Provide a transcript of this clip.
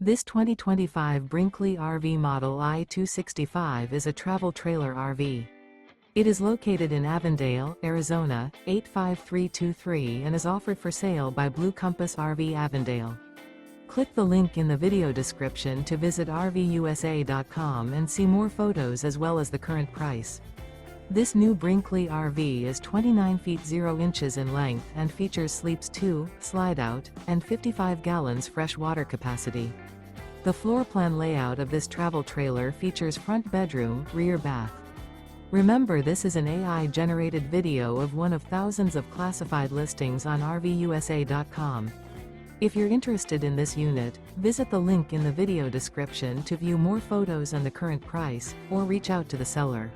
This 2025 Brinkley RV Model I 265 is a travel trailer RV. It is located in Avondale, Arizona, 85323 and is offered for sale by Blue Compass RV Avondale. Click the link in the video description to visit RVUSA.com and see more photos as well as the current price. This new Brinkley RV is 29 feet 0 inches in length and features sleeps 2, Slideout, and 55 gallons fresh water capacity. The floor plan layout of this travel trailer features front bedroom, rear bath. Remember, this is an AI-generated video of one of thousands of classified listings on RVUSA.com. If you're interested in this unit, visit the link in the video description to view more photos and the current price, or reach out to the seller.